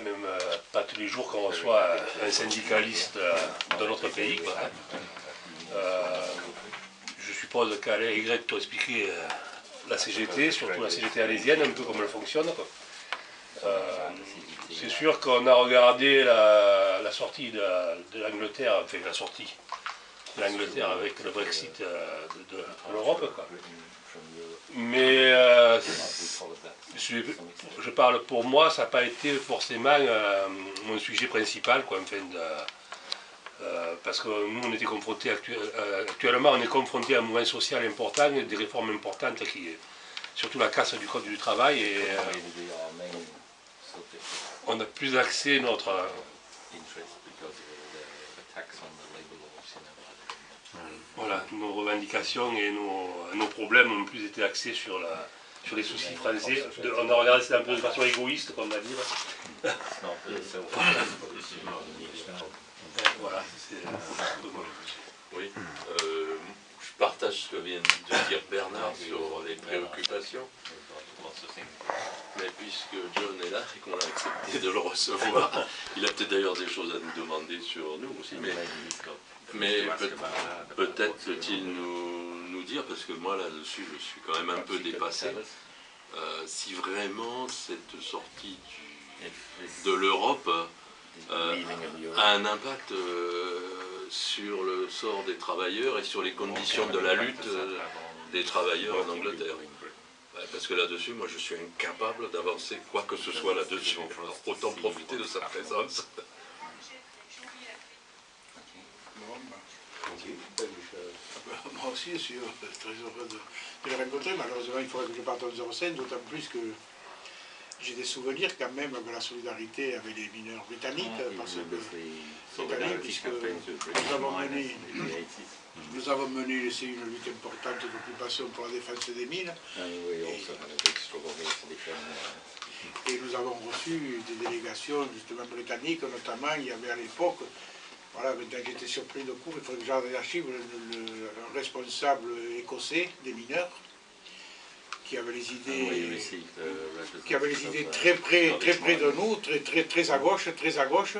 même pas tous les jours qu'on reçoit un syndicaliste de notre pays. Quoi. Je suppose qu'Alain Y t'a expliqué la CGT, surtout la CGT alésienne, un peu comment elle fonctionne. C'est sûr qu'on a regardé la sortie de l'Angleterre, enfin la sortie de l'Angleterre avec le Brexit de l'Europe. Mais je parle pour moi, ça n'a pas été forcément mon sujet principal, quoi, enfin parce que nous on était confrontés actuellement on est confronté à un mouvement social important, des réformes importantes qui surtout la casse du code du travail et on a plus axé voilà, nos revendications et nos problèmes ont plus été axés sur les soucis français. On a regardé ça un peu de façon égoïste, comme on va dire. Voilà, c'est un peu moi. Oui, je partage ce que vient de dire Bernard sur les préoccupations. Mais puisque John est là et qu'on a accepté de le recevoir, il a peut-être d'ailleurs des choses à nous demander sur nous aussi, mais peut-être peut-il nous dire, parce que moi là-dessus je suis quand même un peu dépassé, si vraiment cette sortie de l'Europe a un impact sur le sort des travailleurs et sur les conditions de la lutte des travailleurs en Angleterre. Parce que là-dessus, moi je suis incapable d'avancer quoi que ce soit là-dessus. Autant profiter de sa présence. Moi aussi, je suis très heureux de le rencontrer. Malheureusement, il faudrait que je parte en 05, d'autant plus que j'ai des souvenirs quand même de la solidarité avec les mineurs britanniques, parce que cette année, puisque nous avons mené une lutte importante d'occupation pour la défense des mines, et nous avons reçu des délégations justement britanniques, notamment il y avait à l'époque, voilà, j'étais surpris de court, il faudrait que j'aille dans les archives, le responsable écossais des mineurs, qui avait les idées très près de nous, très à gauche,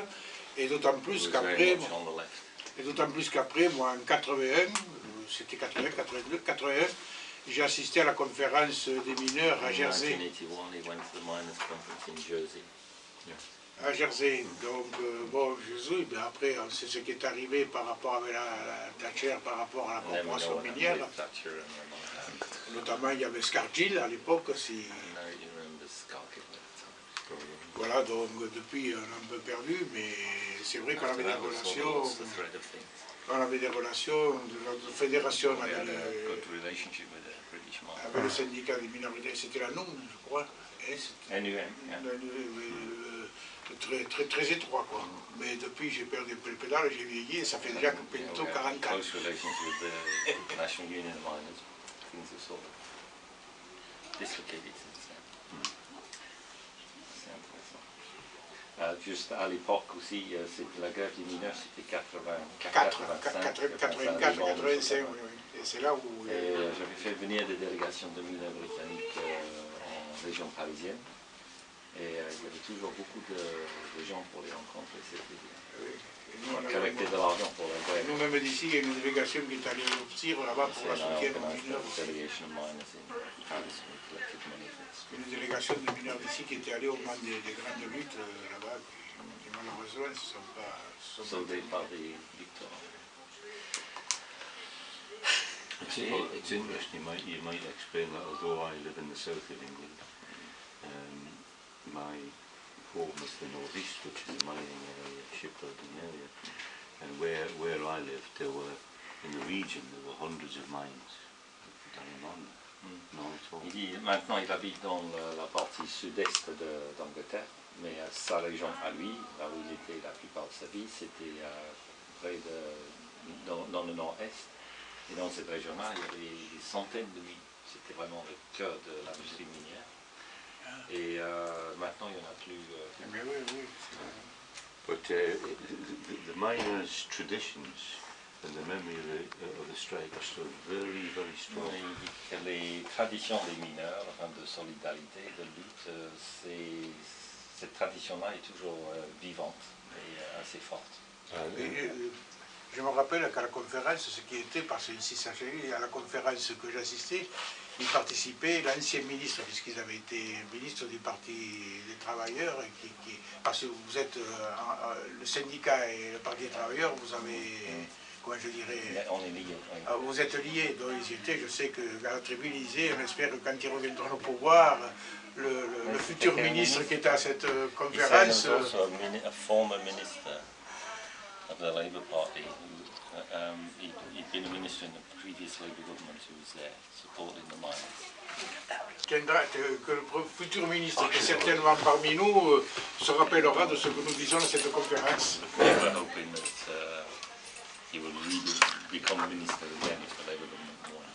et d'autant plus qu'après, moi en 81, c'était 81, 82, 81, j'ai assisté à la conférence des mineurs à Jersey. À Jersey, donc bon, Jésus, ben après, c'est ce qui est arrivé par rapport avec la Thatcher, par rapport à la corporation minière. Notamment, il y avait Scargill à l'époque. Voilà, donc depuis, on a un peu perdu, mais c'est vrai qu'on avait des relations. On avait des relations de fédération avec le syndicat des minorités, c'était la NUM, je crois. Très étroit, quoi. Mais depuis, j'ai perdu un peu le pédale, j'ai vieilli, et ça fait déjà bientôt 40 ans. Juste à l'époque aussi, la grève des mineurs, c'était 84, 85, oui. Et c'est là où... j'avais fait venir des délégations de mineurs britanniques en région parisienne. Et il y avait toujours beaucoup de gens pour les rencontrer, c'était bien. On collectait de l'argent pour la grève. Nous-mêmes d'ici, il y a une délégation qui est allée obtenir là-bas pour la soutien aux mineurs. Une délégation de mineurs d'ici qui était allée au moment des grandes luttes là-bas, qui malheureusement ne sont pas sauvés par des victoires. It's interesting, you might explain that although I live in the south of England, my home is the northeast, which is a mining area, shipbuilding area, and where I lived, there were, in the region, there were hundreds of mines down on. Il dit maintenant il habite dans la partie sud-est d'Angleterre, mais sa région à lui, là où il était la plupart de sa vie, c'était dans le nord-est. Et dans cette région-là, il y avait des centaines de mines. C'était vraiment le cœur de l'industrie minière. Et maintenant, il n'y en a plus. Mais oui. But the miners' traditions and the memory of the strike are still very, very strong. Les traditions des mineurs, de solidarité, de lutte, cette tradition-là est toujours vivante et assez forte. Je me rappelle qu'à la conférence, ce qui était, parce qu'ici s'agit, à la conférence que j'assistais, il participait l'ancien ministre, puisqu'il avait été ministre du Parti des Travailleurs, parce que vous êtes le syndicat et le Parti des Travailleurs, vous avez, comment je dirais, on est liés. Oui. Vous êtes liés, donc ils étaient, je sais qu'à la tribune, ils disaient, on espère que quand ils reviendront au pouvoir, le futur ministre qui était à cette conférence... He was also a former minister of the Labour Party. He'd been a minister in the previous Labour government who was there supporting the miners. Que le futur ministre, qui est certainement parmi nous, se rappellera de ce que nous disons à cette conférence. We're hoping that he will become minister again if the Labour government won.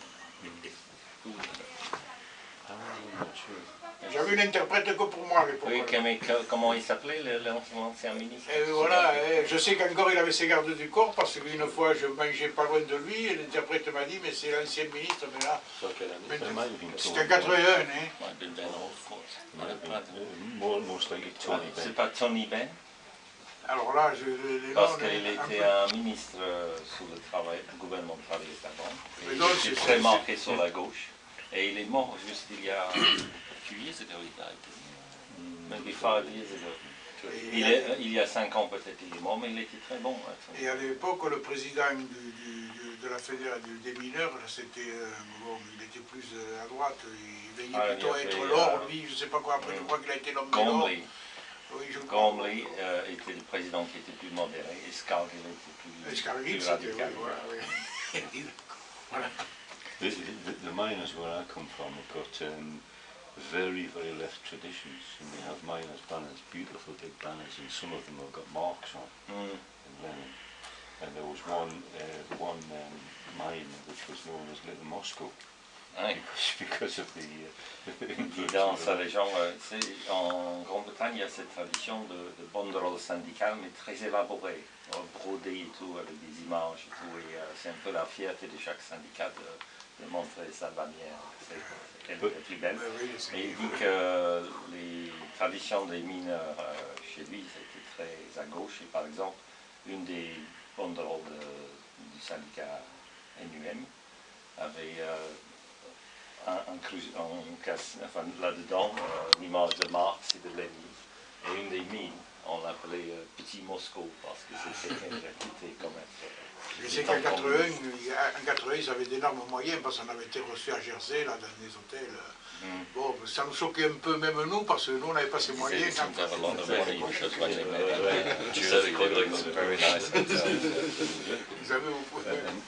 J'avais une interprète que pour moi à l'époque. Oui, comment il s'appelait l'ancien ministre? Voilà, je sais qu'encore il avait ses gardes du corps parce qu'une fois je mangeais pas loin de lui et l'interprète m'a dit mais c'est l'ancien ministre, mais là, c'était en 81, hein. C'est pas Tony Benn? Alors là, parce qu'il était un ministre sous le gouvernement travailliste avant. Il était très marqué sur la gauche. Et il est mort juste il y a few years ago, he died, maybe 5 years ago. Il y a 5 ans peut-être il est mort, mais il était très bon. Et à l'époque, le président de la fédération des mineurs, c'était bon, il était plus à droite, il venait plutôt être l'or, lui, je ne sais pas quoi, après je crois qu'il a été nommé l'or. Gormley était le président qui était plus modéré, et Scargill était plus radical. Voilà. The miners where I come from have got very, very left traditions, and they have miners' banners, beautiful big banners, and some of them have got marks on. And there was one mine which was known as Little Moscow, because of the dans sa région, en Grande-Bretagne, il y a cette tradition de banderole syndicale, mais très élaborée, brodée et tout, avec des images et tout, et c'est un peu la fierté de chaque syndicat de montrer sa bannière, elle est plus belle. Et il dit que les traditions des mineurs chez lui, c'était très à gauche, et par exemple, une des banderoles du syndicat NUM avait là-dedans l'image de Marx et de Lénine, et une des mines, on l'appelait Petit Moscou, parce que c'était réputé comme être... Je sais qu'en 80, ils avaient d'énormes moyens, parce qu'on avait été reçus à Jersey, là, dans des hôtels. Bon, ça nous choquait un peu, même nous, parce que nous, on n'avait pas ces moyens.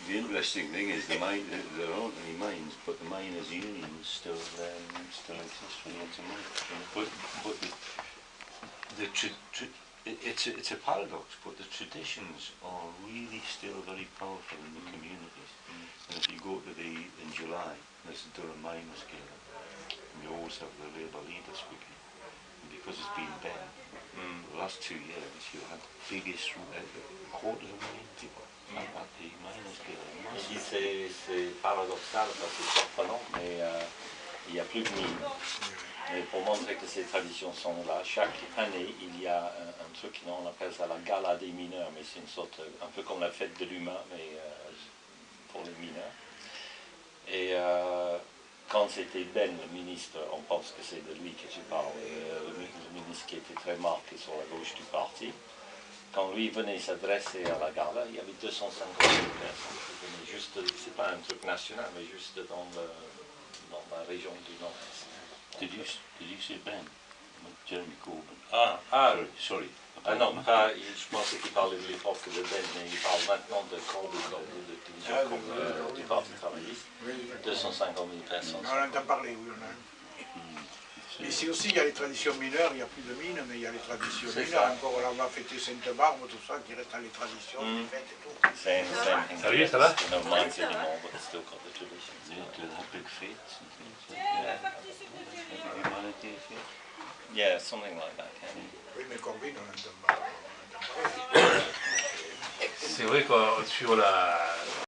The interesting thing is there aren't any mines, but the miners' unions still exist for lots of money. But it's a paradox, but the traditions are really still very powerful in the communities. And if you go to in July, there's the Durham Miners' Gala, and you always have the Labour leader speaking. And because it's been banned, the last 2 years you had the biggest quarter of a million people at the Miners' Gala. Il dit c'est paradoxal, c'est surprenant, mais il n'y a plus de mines. Mais pour montrer que ces traditions sont là, chaque année, il y a un truc, on appelle ça la gala des mineurs, mais c'est une sorte, un peu comme la fête de l'humain, mais pour les mineurs. Et quand c'était Ben, le ministre, on pense que c'est de lui que tu parles, le ministre qui était très marqué sur la gauche du parti, quand lui venait s'adresser à la gala, il y avait 250 000 personnes qui venaient juste, c'est pas un truc national, mais juste dans la région du Nord-Est. Did you say Ben? Jeremy Corbyn. Sorry. Ah non, pas, je pensais qu'il parlait de l'époque de Ben, mais il parle maintenant de Corbyn, du Parti travailliste. 250 000 personnes. On en entend parler, oui. Ici aussi, il y a les traditions mineures, il n'y a plus de mines, mais il y a les traditions mineures. Encore là, on va fêter Sainte-Barbe, tout ça, qui reste dans les traditions, les fêtes et tout. Salut, ça va? No mines anymore, but still got the traditions. Do they have big fetes and things? Yeah, something like that. Oui, mais Corbyn, on n'entend pas. C'est vrai qu'on suit la